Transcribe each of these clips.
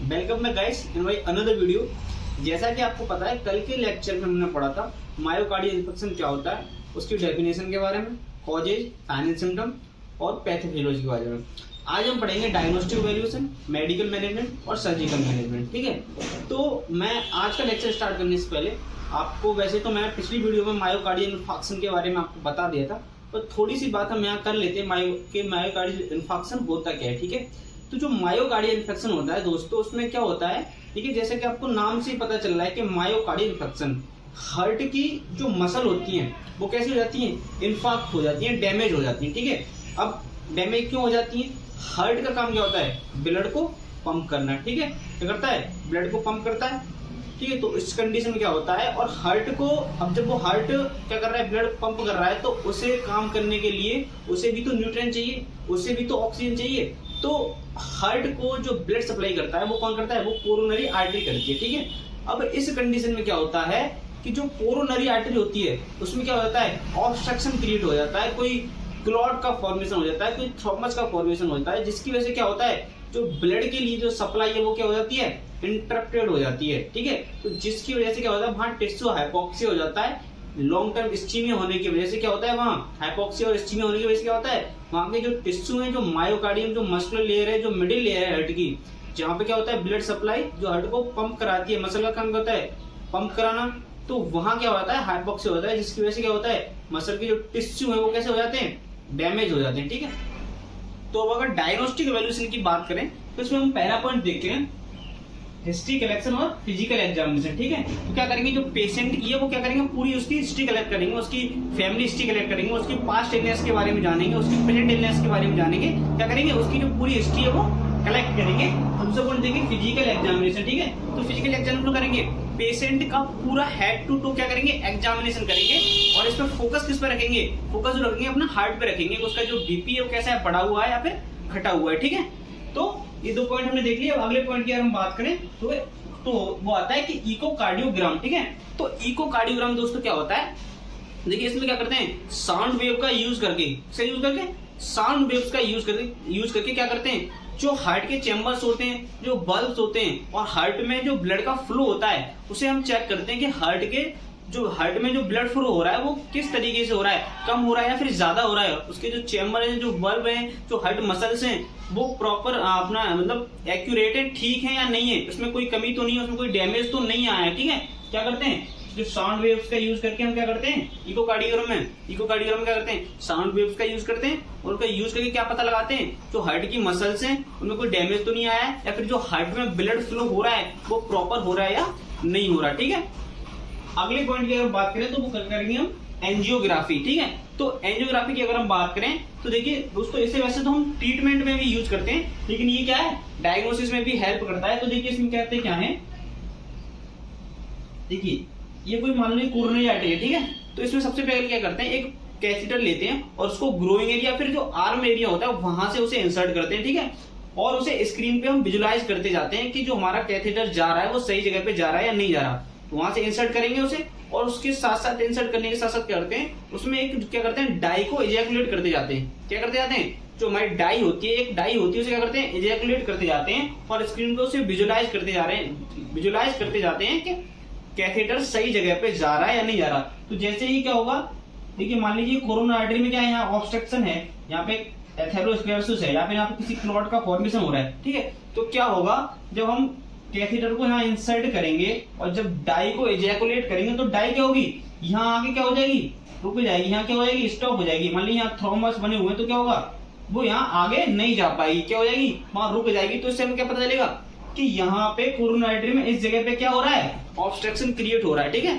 Welcome back guys in my another video. जैसा कि आपको पता है, कल के लेक्चर में हमने पढ़ा था मायोकार्डियल इन्फेक्शन क्या होता है, उसकी डेफिनेशन के बारे में, कॉजेज, साइन एंड सिम्टम और पैथोफिजियोलॉजी के बारे में। आज हम पढ़ेंगे डायग्नोस्टिक वैल्यूएशन, मेडिकल मैनेजमेंट और सर्जिकल मैनेजमेंट। ठीक है, तो मैं आज का लेक्चर स्टार्ट करने से पहले आपको, वैसे तो मैं पिछली वीडियो में मायोकार्डियल इन्फेक्शन के बारे में आपको बता दिया था, तो थोड़ी सी बात हम यहाँ कर लेते हैं मायोकार्डियल इन्फेक्शन होता क्या है। ठीक है, तो जो मायोकार्डियल इन्फेक्शन होता है दोस्तों, उसमें क्या होता है, ठीक है, जैसे कि आपको नाम से ही पता चल रहा है कि मायोकार्डियल इन्फेक्शन, हार्ट की जो मसल होती हैं वो कैसी हो जाती हैं, इन्फेक्ट हो जाती हैं, डैमेज हो जाती हैं। ठीक है, अब डैमेज क्यों हो जाती है? हार्ट का काम क्या होता है? ब्लड को पंप करना। ठीक है, क्या करता है? ब्लड को पंप करता है। ठीक है, तो इस कंडीशन में क्या होता है, और हार्ट को, अब जब वो हार्ट क्या कर रहा है, ब्लड पंप कर रहा है, तो उसे काम करने के लिए उसे भी तो न्यूट्रिएंट चाहिए, उसे भी तो ऑक्सीजन चाहिए। तो हार्ट को जो ब्लड सप्लाई करता है वो कौन करता है? वो कोरोनरी आर्टरी करती है। ठीक है, अब इस कंडीशन में क्या होता है कि जो कोरोनरी आर्टरी होती है उसमें क्या हो जाता है, ऑब्स्ट्रक्शन क्रिएट हो जाता है, कोई क्लॉट का फॉर्मेशन हो जाता है, कोई थ्रोम्बस का फॉर्मेशन होता है, जिसकी वजह से क्या होता है, जो ब्लड के लिए जो सप्लाई है वो क्या हो जाती है, इंटरप्टेड हो जाती है। ठीक है, तो जिसकी वजह से क्या होता है, वहां टिश्यू हाइपोक्सिया हो जाता है। लॉन्ग टर्म स्टीमिया होने की वजह से क्या होता है, वहां हाइपोक्सिया और स्टीमिया होने की वजह से क्या होता है, वहां के जो टिश्यू है, जो मायोकार्डियम, जो मस्कुलर लेयर है, जो मिडिल लेयर है हार्ट की, जहां पे क्या होता है, ब्लड सप्लाई जो हार्ट को पंप कराती है, मसल का काम होता है पंप कराना, तो वहां क्या होता है, हाइपोक्सिया होता है, जिसकी वजह से क्या होता है, मसल के जो टिश्यू है वो कैसे हो जाते हैं, डैमेज हो जाते हैं। ठीक है, तो अब अगर डायग्नोस्टिक इवैल्यूएशन की बात करें तो इसमें हम पहला पॉइंट देखते हैं, हिस्ट्री कलेक्शन और फिजिकल एग्जामिनेशन। ठीक है, तो क्या करेंगे, जो पेशेंट की है वो क्या करेंगे, पूरी उसकी हिस्ट्री कलेक्ट करेंगे, उसकी फैमिली हिस्ट्री कलेक्ट करेंगे, उसकी पास्ट इलनेस के बारे में जानेंगे, उसकी प्रेजेंट इलनेस के बारे में जानेंगे, क्या करेंगे, उसकी जो पूरी हिस्ट्री है वो कलेक्ट करेंगे। दूसरा पॉइंट देखेंगे फिजिकल एग्जामिनेशन। ठीक है, तो फिजिकल एग्जामिनेशन करेंगे, पेशेंट का पूरा हेड टू टू क्या करेंगे, एग्जामिनेशन करेंगे, और इसमें फोकस किस पर रखेंगे, फोकस जो रखेंगे अपना हार्ट पे रखेंगे, उसका जो बीपी है वो कैसा है, बढ़ा हुआ है या फिर घटा हुआ है। ठीक है, तो ये दो पॉइंट हमने देख लिया। अगले पॉइंट की अगर हम बात करें तो वो आता है कि इकोकार्डियोग्राम। ठीक है, तो इकोकार्डियोग्राम दोस्तों क्या होता है, देखिए इसमें क्या करते हैं, साउंड वेव का यूज करके साउंड वेव्स का यूज करके क्या करते हैं, जो हार्ट के चैम्बर्स होते हैं, जो बल्ब्स होते हैं, और हार्ट में जो ब्लड का फ्लो होता है उसे हम चेक करते हैं कि हार्ट में जो ब्लड फ्लो हो रहा है वो किस तरीके से हो रहा है, कम हो रहा है या फिर ज्यादा हो रहा है, उसके जो चैम्बर है, जो बल्ब है, जो हार्ट मसल्स हैं, वो प्रॉपर अपना मतलब एक्यूरेट है, ठीक है या नहीं है, उसमें कोई कमी तो नहीं है, उसमें कोई डैमेज तो नहीं आया है। ठीक है, क्या करते हैं, जो साउंड वेव्स का यूज करके हम क्या करते हैं, इकोकार्डियोग्राम में क्या करते हैं, साउंड वेव्स का यूज करते हैं, और उनका यूज करके क्या पता लगाते हैं, जो हार्ट की मसल्स हैं उनमें कोई डैमेज तो नहीं आया है, या फिर जो हार्ट में ब्लड फ्लो हो रहा है वो प्रॉपर हो रहा है या नहीं हो रहा। ठीक है, अगले पॉइंट की अगर बात करें तो वो करेंगे हम एंजियोग्राफी। ठीक है, तो एंजियोग्राफी की अगर हम बात करें तो देखिए दोस्तों, इसे वैसे तो हम ट्रीटमेंट में भी यूज करते हैं, लेकिन ये क्या है, डायग्नोसिस में भी हेल्प करता है। तो देखिए इसमें कहते हैं क्या है, देखिए ये कोई मान लो कोरोनरी आर्टरी है। ठीक है, तो इसमें सबसे पहले क्या करते हैं, एक कैथेटर लेते हैं और उसको ग्रोइंग एरिया, फिर जो आर्म एरिया होता है वहां से उसे इंसर्ट करते हैं। ठीक है, और उसे स्क्रीन पे हम विजुलाइज करते जाते हैं कि जो हमारा कैथेटर जा रहा है वो सही जगह पे जा रहा है या नहीं जा रहा, तो वहां से इंसर्ट करेंगे उसे, और उसके साथ साथ इंसर्ट करने के साथ साथ क्या करते हैं, उसमें एक क्या करते हैं, डाई को इजैकुलेट करते जाते हैं। क्या करते जाते हैं, जो हमारी डाई होती है, एक डाई होती है, उसे क्या करते हैं, इजैकुलेट करते जाते हैं, और स्क्रीन पे उसे विजुलाइज करते जाते हैं कि कैथेटर सही जगह पे जा रहा है या नहीं जा रहा। तो जैसे ही क्या होगा, देखिए मान लीजिए कोरोनरी आर्टरी में क्या है, यहाँ ऑब्स्ट्रक्शन है, यहाँ पे एथेरोस्क्लेरोसिस है, या फिर यहाँ पे किसी क्लॉट का फॉर्मेशन हो रहा है। ठीक है, तो क्या होगा, जब हम कैथेटर को यहाँ इंसर्ट करेंगे और जब डाई को इजैकुलेट करेंगे तो डाई क्या होगी, यहाँ आगे क्या हो जाएगी, रुक जाएगी, यहाँ क्या हो जाएगी, स्टॉप हो जाएगी। मान लीजिए यहाँ थ्रोम्बस बने हुए हैं तो क्या होगा, वो यहाँ आगे नहीं जा पाएगी, क्या हो जाएगी, वहां रुक जाएगी। तो इससे हमें क्या पता चलेगा कि यहाँ पे कोरोनरी आर्टरी में इस जगह पे क्या हो रहा है, ऑब्स्ट्रक्शन क्रिएट हो रहा है। ठीक है,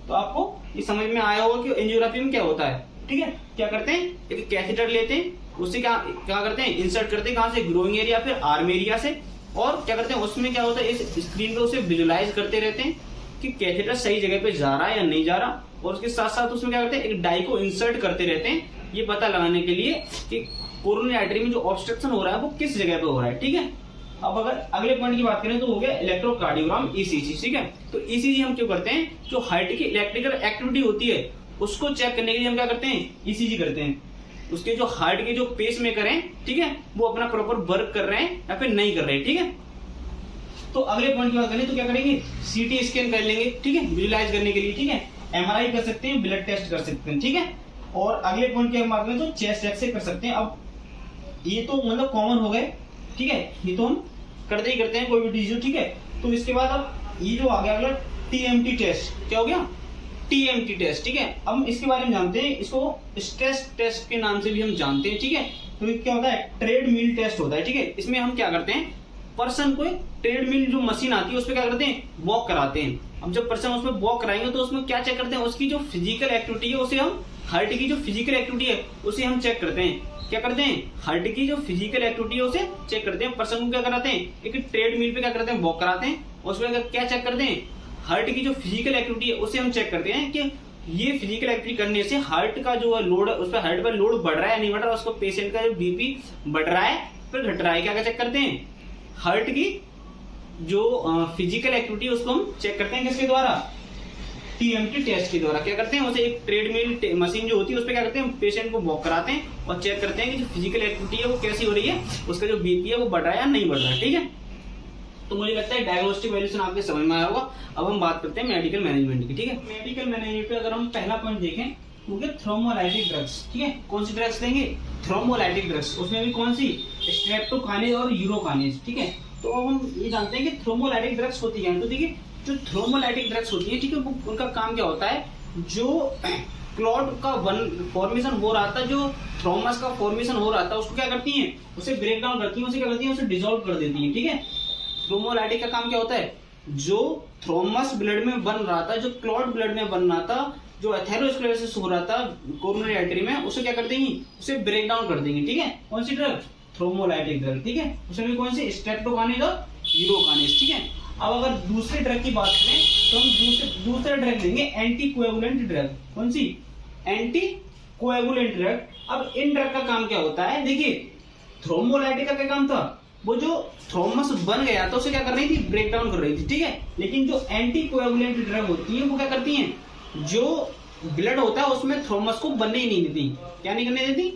तो आपको ये समझ में आया होगा कि एंजियोग्राफी में क्या होता है। ठीक है, क्या करते हैं, एक कैथेटर लेते हैं, उससे क्या करते हैं, इंसर्ट करते हैं, कहां से, ग्रोइंग एरिया फिर आर्म एरिया से, और क्या करते हैं, उसमें क्या होता है, इस स्क्रीन पे उसे विजुलाइज करते रहते हैं कि कैथेटर सही जगह पे जा रहा है या नहीं जा रहा, और उसके साथ साथ उसमें क्या करते हैं, एक डाई को इंसर्ट करते रहते हैं, ये पता लगाने के लिए कि कोरोनरी आर्टरी में जो ऑब्स्ट्रक्शन हो रहा है वो किस जगह पे हो रहा है। ठीक है, अब अगर अगले पॉइंट की बात करें तो हो गया इलेक्ट्रोकार्डियोग्राम, ईसीजी। ठीक है, तो ईसीजी हम क्यों करते हैं, जो हार्ट की इलेक्ट्रिकल एक्टिविटी होती है उसको चेक करने के लिए हम क्या करते हैं, ईसीजी करते हैं, उसके जो हार्ट के जो पेस मेकर हैं, ठीक है, वो अपना प्रॉपर वर्क कर रहे हैं या फिर नहीं कर रहे हैं। ठीक है, तो अगले पॉइंट की बात करें तो क्या करेंगे, सीटी स्कैन कर लेंगे, ठीक है, विजुलाइज करने के लिए, ठीक है, एमआरआई कर सकते हैं, ब्लड टेस्ट कर सकते हैं, ठीक है। और अगले पॉइंट की बात करें तो चेस्ट एक्सरे कर सकते हैं। अब ये तो मतलब कॉमन हो गए, ठीक है, ये तो हम करते ही करते हैं कोई भी डिजीज, ठीक है। तो इसके बाद अब ये जो आ गया अगला टीएमटी टेस्ट, क्या हो गया, टीएमटी टेस्ट, ठीक है। अब इसके बारे में जानते हैं, इसको स्ट्रेस टेस्ट के नाम से भी हम जानते हैं, ठीक है। तो ये क्या होता है, ट्रेडमिल टेस्ट होता है, ठीक है। इसमें हम क्या करते हैं, पर्सन को ट्रेडमिल जो मशीन आती है उस पर क्या करते हैं, वॉक कराते हैं। अब जब पर्सन उसमें वॉक कराएंगे तो उसमें क्या चेक करते हैं, उसकी जो फिजिकल एक्टिविटी है उसे हम, हार्ट की जो फिजिकल एक्टिविटी है उसे हम चेक करते हैं। क्या करते हैं, हार्ट की जो फिजिकल एक्टिविटी है उसे चेक करते हैं। पर्सन को क्या कराते हैं, एक ट्रेडमिल पे क्या करते हैं, वॉक कराते हैं, उसमें क्या चेक करते हैं, हार्ट की जो फिजिकल एक्टिविटी है उसे हम चेक करते हैं कि ये फिजिकल एक्टिविटी करने से हार्ट का जो लोड है उस पर, हार्ट पर लोड बढ़ रहा है या नहीं बढ़ रहा है, उसको पेशेंट का जो बीपी बढ़ रहा है फिर घट रहा है, क्या चेक करते हैं, हार्ट की जो फिजिकल एक्टिविटी उसको हम चेक करते हैं किसके द्वारा, टीएमटी टेस्ट के द्वारा। क्या करते हैं, उसे एक ट्रेडमिल मशीन जो होती है उस पर क्या करते हैं, पेशेंट को वॉक कराते हैं और चेक करते हैं कि जो फिजिकल एक्टिविटी है वो कैसी हो रही है, उसका जो बीपी है वो बढ़ रहा है या नहीं बढ़ रहा है, ठीक है। तो मुझे लगता है डायग्नोस्टिक वैल्यूएशन आपके समझ में आया होगा। अब हम बात करते हैं मेडिकल मैनेजमेंट की, ठीक है। मेडिकल मैनेजमेंट पे अगर हम पहला पॉइंट देखें तो थ्रोम्बोलाइटिक ड्रग्स, ठीक है। कौन सी ड्रग्स देंगे, थ्रोम्बोलाइटिक ड्रग्स, उसमें भी कौन सी, स्ट्रेप्टोकाइनेज और यूरोकाइनेज, ठीक है। तो अब हम ये जानते हैं कि थ्रोम्बोलाइटिक ड्रग्स होती है, तो देखिए जो थ्रोम्बोलाइटिक ड्रग्स होती है, ठीक है, वो उनका काम क्या होता है, जो क्लॉट का फॉर्मेशन हो रहा था, जो थ्रोमस का फॉर्मेशन हो रहा था उसको क्या करती हैं, उसे ब्रेक डाउन करती हैं, उसे क्या करती हैं, उसे डिसॉल्व कर देती हैं, ठीक है। थ्रोम्बोलाइटिक का काम क्या होता है, जो थ्रोमस ब्लड में बन रहा था, जो क्लॉट ब्लड में बन रहा था, जो एथेरोस्क्लेरोसिस हो रहा था कोरोनरी आर्टरी में, उसे क्या कर देंगी, उसे ब्रेक डाउन कर देंगी, ठीक है। कौन सी ड्रग, थ्रोम्बोलाइटिक ड्रग, ठीक है। उसमें भी कौन सी, स्ट्रेप्टोकाइनेज और यूरोकाइनेज, ठीक है। अब अगर दूसरे ड्रग की बात करें तो हम दूसरा ड्रग लेंगे एंटी कोएगुलेंट ड्रग। कौन सी, एंटी कोएगुलेंट ड्रग। अब इन ड्रग का काम क्या होता है, देखिए थ्रोम्बोलाइटिक का क्या काम था, वो जो थ्रोमस बन गया था उसे क्या कर रही थी, ब्रेक डाउन कर रही थी, ठीक है। लेकिन जो एंटी कोएगुलेंट ड्रग होती है वो क्या करती हैं, जो ब्लड होता है उसमें थ्रोमस को बनने ही नहीं देती, क्या नहीं करने देती,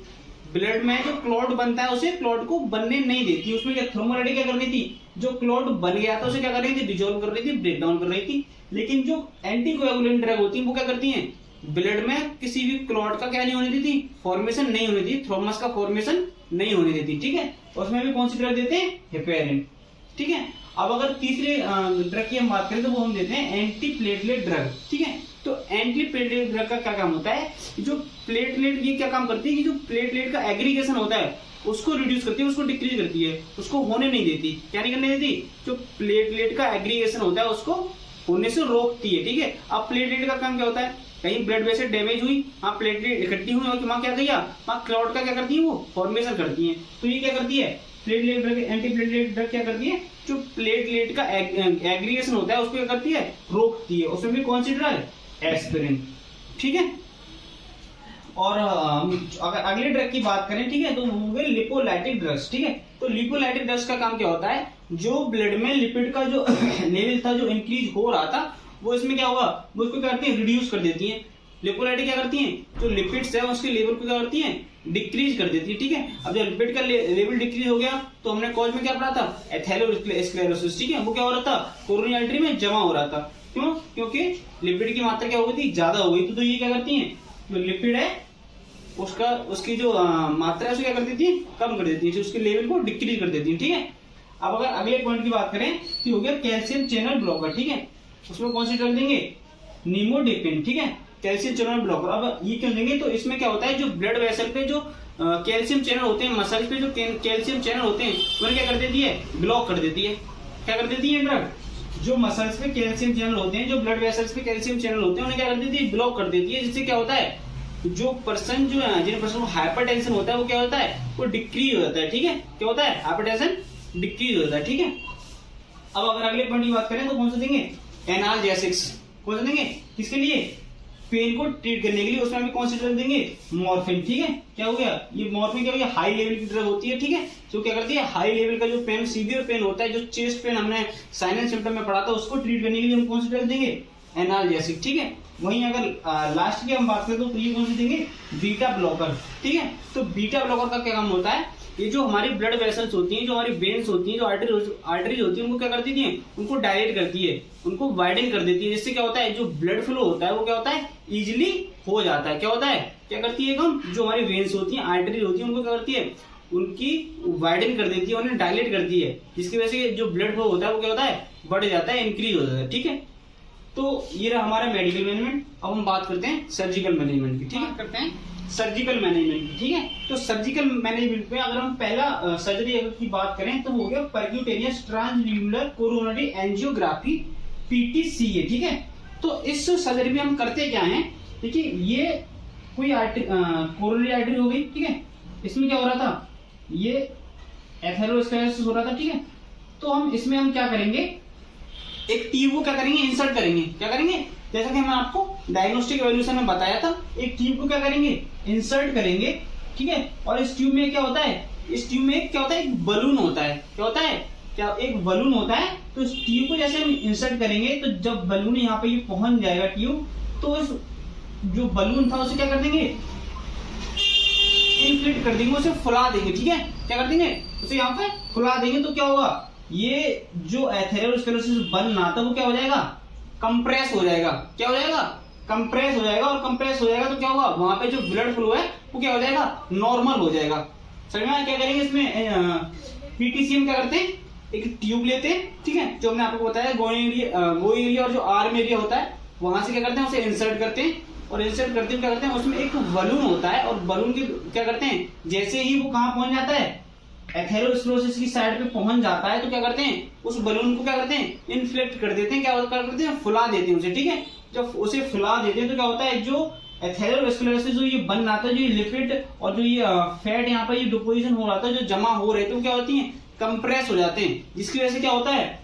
ब्लड में जो क्लॉट बनता है उसे क्लॉट को बनने नहीं देती। उसमें क्या थ्रोम्बोलाइटिक क्या करनी थी, जो क्लॉट बन गया था उसे क्या कर रही थी, डिसॉल्व कर रही थी, ब्रेक डाउन कर रही थी। लेकिन जो एंटी कोएगुलेंट ड्रग होती है वो क्या करती हैं, ब्लड में किसी भी क्लॉट का क्या नहीं होने देती, फॉर्मेशन नहीं होने देती, थ्रोमस का फॉर्मेशन नहीं होने देती, ठीक है। उसमें भी कौन सी ड्रग देते हैं, हेपेरिन, ठीक है। अब अगर तीसरे ड्रग की हम बात करें तो वो हम देते हैं एंटी प्लेटलेट ड्रग, ठीक है। तो एंटी प्लेटलेट ड्रग का क्या काम होता है, जो प्लेटलेट ये क्या काम करती है कि जो प्लेटलेट का एग्रीगेशन होता है उसको रिड्यूस करती है, उसको डिक्रीज करती है, उसको होने नहीं देती, क्या नहीं करने देती, जो प्लेटलेट का एग्रीगेशन होता है उसको होने से रोकती है, ठीक है। अब प्लेटलेट का काम क्या होता है, कहीं ब्लड वेसल डैमेज हुई, वहां प्लेटलेट इकट्ठी हुई और वहां क्या किया, वहां क्लॉट का क्या करती है, वो फॉर्मेशन करती है। तो ये क्या करती है, platelet drug, anti platelet drug क्या करती है, जो प्लेटलेट का एग्रीगेशन होता है उसको क्या करती है, रोकती है। उसमें भी कौन सी ड्रग, एस्पिरिन, ठीक है। और अगर अगले ड्रग की बात करें, ठीक है, तो वो हो गए लिपोलाइटिक ड्रग्स, ठीक है। तो लिपोलाइटिक ड्रग्स का काम क्या होता है, जो ब्लड में लिपिड का जो लेवल था जो इंक्रीज हो रहा था वो इसमें क्या होगा, वो उसको क्या करती है, रिड्यूस कर देती है। लिपोलाइटिक क्या करती हैं, जो लिपिड्स है उसके लेवल को क्या करती हैं, डिक्रीज कर देती है, ठीक है। अब जब लिपिड का लेवल डिक्रीज हो गया तो हमने कॉज में क्या पढ़ा था, एथेरोस्क्लेरोसिस, ठीक है। वो क्या हो रहा था, कोरोनरी आर्टरी में जमा हो रहा था, क्यों, क्योंकि लिपिड की मात्रा क्या हो गई थी, ज्यादा हो गई। तो ये क्या करती हैं, जो लिपिड है उसका, उसकी जो मात्रा है उसे क्या कर देती है, कम कर देती है, उसके लेवल को डिक्रीज कर देती है, ठीक है। अब अगर अगले पॉइंट की बात करें तो हो गया कैल्शियम चैनल ब्लॉकर, ठीक है। उसमें कौन सी ड्रग देंगे, निमोडिपिन, ठीक है, कैल्शियम चैनल ब्लॉकर। अब ये क्यों देंगे, तो इसमें क्या होता है, जो ब्लड वेसल पे जो कैल्शियम चैनल होते हैं, मसल पे जो कैल्शियम चैनल होते हैं उन्हें क्या कर देती है, ब्लॉक कर देती है। क्या कर देती है ड्रग, जो मसल्स पे कैल्शियम चैनल होते हैं, जो ब्लड वेसल्स पे कैल्शियम चैनल होते हैं उन्हें क्या कर देती है, ब्लॉक कर देती है। जिससे क्या होता है, जो पर्सन जो है, जिन पर्सन को हाइपरटेंशन होता है वो क्या होता है, वो डिक्रीज हो जाता है, ठीक है। क्या होता है, हाइपरटेंशन डिक्रीज होता है, ठीक है। अब अगर अगले पॉइंट की बात करें तो कौन सा देंगे, एनाल्जेसिक्स, कौन सा देंगे, किसके लिए, पेन को ट्रीट करने के लिए। उसमें भी कौन सी ड्रग देंगे, मॉर्फिन, ठीक है। क्या हो गया, ये मॉर्फिन क्या हो गया, हाई लेवल की ड्रग होती है, ठीक है। जो क्या करती है, हाई लेवल का जो पेन, सीवियर पेन होता है, जो चेस्ट पेन हमने साइनस सिम्टम में पढ़ा था, उसको ट्रीट करने के लिए हम कौन सी ड्रग देंगे, एनाल्जेसिक, ठीक है। वहीं अगर लास्ट की हम बात करें तो ये कौन सी देंगे, बीटा ब्लॉकर, ठीक है। तो बीटा ब्लॉकर का क्या काम होता है ये जो हमारी ब्लड वेसल्स होती हैं, जो हमारी वेन्स होती हैं, जो आर्टरीज होती है, उनको क्या करती थी, उनको डायलेट करती है, उनको वाइडन कर देती है, जिससे क्या होता है जो ब्लड फ्लो होता है वो क्या होता है इजिली हो जाता है। क्या होता है, क्या करती है हम, जो हमारी वेन्स होती हैं, आर्टरीज होती है, उनको क्या करती है, उनकी वाइडन कर देती है, उन्हें डायलेट करती है, जिसकी वजह से जो ब्लड फ्लो होता है वो क्या होता है बढ़ जाता है, इंक्रीज हो जाता है। ठीक है, तो ये रहा हमारा मेडिकल मैनेजमेंट। अब हम बात करते हैं सर्जिकल मैनेजमेंट की। ठीक है, करते हैं सर्जिकल मैनेजमेंट की। ठीक है, तो सर्जिकल मैनेजमेंट में अगर हम पहला सर्जरी की बात करें तो हो गया परक्यूटेनियस ट्रांसल्यूलर कोरोनरी एंजियोग्राफी, PTCA। ठीक है, तो इस सर्जरी में हम करते क्या है, देखिए ये कोई कोरोनरी आर्टरी हो गई। ठीक है, इसमें क्या हो रहा था, ये एथेरोस्क्लेरोसिस हो रहा था। ठीक है, तो इसमें हम क्या करेंगे, एक ट्यूब को क्या करेंगे, इंसर्ट करेंगे। क्या करेंगे, जैसा कि मैं आपको डायग्नोस्टिक एवोल्यूशन में बताया था, एक ट्यूब को क्या करेंगे, इंसर्ट करेंगे। ठीक है, और इस ट्यूब में क्या होता है, इस ट्यूब में क्या होता है, एक बलून होता है। क्या होता है, क्या एक बलून होता है। तो इस ट्यूब को जैसे हम इंसर्ट करेंगे तो जब बलून यहाँ पे ये पहुंच जाएगा ट्यूब, तो इस जो बलून था उसे क्या कर देंगे, इन्फ्लेट कर देंगे, उसे फुला देंगे। ठीक है, क्या कर देंगे, उसे यहाँ पे फुला देंगे। तो क्या होगा, ये जो एथेरोस्क्लेरोसिस बन रहा था वो क्या हो जाएगा, कंप्रेस हो जाएगा। क्या हो जाएगा, कंप्रेस हो जाएगा। और कंप्रेस हो जाएगा तो क्या होगा, वहां पे जो ब्लड फ्लो है वो क्या हो जाएगा, नॉर्मल हो जाएगा। समझ में, क्या करेंगे इसमें PTCA में क्या करते हैं, एक ट्यूब लेते हैं। ठीक है, जो हमने आपको बताया गोइंग एरिया और जो आर्म एरिया होता है वहां से क्या करते हैं, उसे इंसर्ट करते हैं। और इंसर्ट करते क्या करते हैं, उसमें एक बलून होता है, और बलून के क्या करते हैं, जैसे ही वो कहां पहुंच जाता है, एथेरोस्क्लेरोसिस की साइड पे पहुंच जाता है, तो क्या करते हैं, उस बलून को क्या करते हैं, इन्फ्लेक्ट कर देते हैं। क्या करते हैं, फुला देते हैं उसे। ठीक है, जब उसे फुला देते हैं तो क्या होता है, जो एथेरोस्क्लेरोसिस जो ये बन रहा था, जो ये लिपिड और जो ये फैट यहाँ पर ये डिपोजिशन हो रहा था, जो जमा हो रहे थे, वो क्या होती है, कंप्रेस हो जाते हैं, जिसकी वजह से क्या होता है,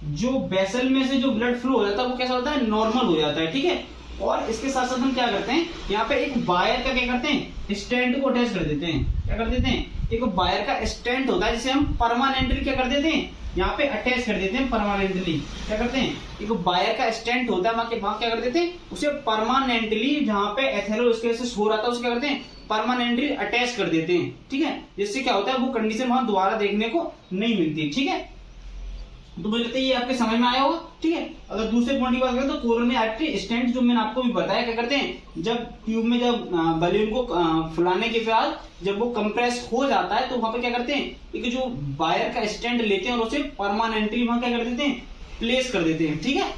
जो वेसल में से जो ब्लड फ्लो हो जाता है वो कैसा होता है, नॉर्मल हो जाता है। ठीक है, और इसके साथ साथ हम क्या करते हैं, यहाँ पे एक वायर का क्या करते हैं, स्टैंड को अटैच कर देते हैं। क्या कर देते हैं, एक वायर का स्टैंड होता है जिसे हम परमानेंटली क्या कर देते हैं, यहाँ पे अटैच कर देते हैं परमानेंटली। क्या करते हैं, एक वायर का स्टैंड होता है, वहां क्या कर देते हैं, उसे परमानेंटली जहाँ पे एथेरोस्क्लेरोसिस हो रहा था उसे क्या करते हैं, परमानेंटली अटैच कर देते हैं। ठीक है, जिससे क्या होता है, वो कंडीशन वहां दोबारा देखने को नहीं मिलती। ठीक है, तो मुझे लगता है ये आपके समझ में आया होगा। ठीक है, अगर दूसरे पॉइंट की बात करें तो कोरोनरी आर्टरी स्टेंट जो मैंने आपको भी बताया, क्या करते हैं, जब ट्यूब में जब बलून को फुलाने के बाद जब वो कंप्रेस हो जाता है तो वहां पे क्या करते हैं, एक जो वायर का स्टैंड लेते हैं और उसे परमानेंटली वहां क्या कर देते हैं, प्लेस कर देते हैं। ठीक है,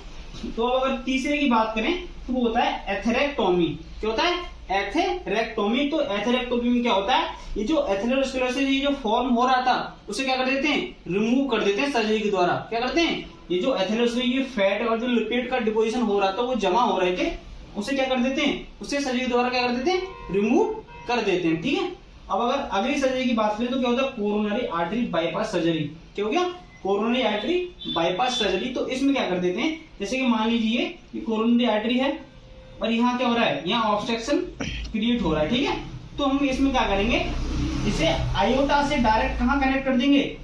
तो अगर तीसरे की बात करें तो वो होता है एथेरेक्टोमी। क्या होता है, एथेरेक्टोमी। तो एथेरेक्टोमी में क्या होता है, ये जो एथेरोस्क्लेरोसिस ये जो फॉर्म हो रहा था उसे क्या कर देते हैं, रिमूव कर देते हैं सर्जरी के द्वारा। क्या करते हैं, ये जो एथेरोस्क्लेरोसिस ये फैट और जो लिपिड का डिपोजिशन हो रहा था वो जमा हो रहे थे, उसे क्या कर देते हैं, उसे सर्जरी के द्वारा क्या कर देते हैं, रिमूव कर देते हैं। ठीक है, अब अगर अगली सर्जरी की बात करें तो क्या होता है, कोरोनरी आर्टरी बाईपास सर्जरी। क्या हो गया, कोरोनरी आर्टरी बाईपास सर्जरी। तो इसमें क्या कर देते हैं, जैसे कि मान लीजिए ये कोरोनरी आर्टरी है और यहाँ क्या हो रहा है, यहाँ ऑब्स्ट्रक्शन क्रिएट हो रहा है। ठीक है, तो हम इसमें क्या करेंगे, इसे आयोटा से डायरेक्ट कहां कनेक्ट कर देंगे,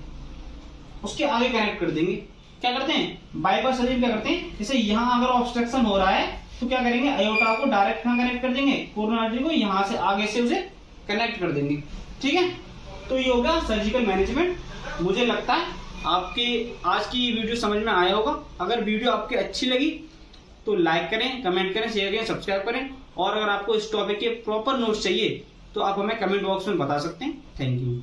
उसके आगे कनेक्ट कर देंगे। क्या करते हैं, बाईपास सर्जरी क्या करते हैं, जैसे यहाँ अगर ऑब्स्ट्रक्शन हो रहा है तो क्या करेंगे, आयोटा को डायरेक्ट कहां कनेक्ट कर देंगे, कोरोनरी आर्टरी को यहाँ से आगे से उसे कनेक्ट कर देंगे। ठीक है, तो ये होगा सर्जिकल मैनेजमेंट। मुझे लगता है आपकी आज की वीडियो समझ में आया होगा। अगर वीडियो आपकी अच्छी लगी तो लाइक करें, कमेंट करें, शेयर करें, सब्सक्राइब करें। और अगर आपको इस टॉपिक के प्रॉपर नोट्स चाहिए तो आप हमें कमेंट बॉक्स में बता सकते हैं। Thank you.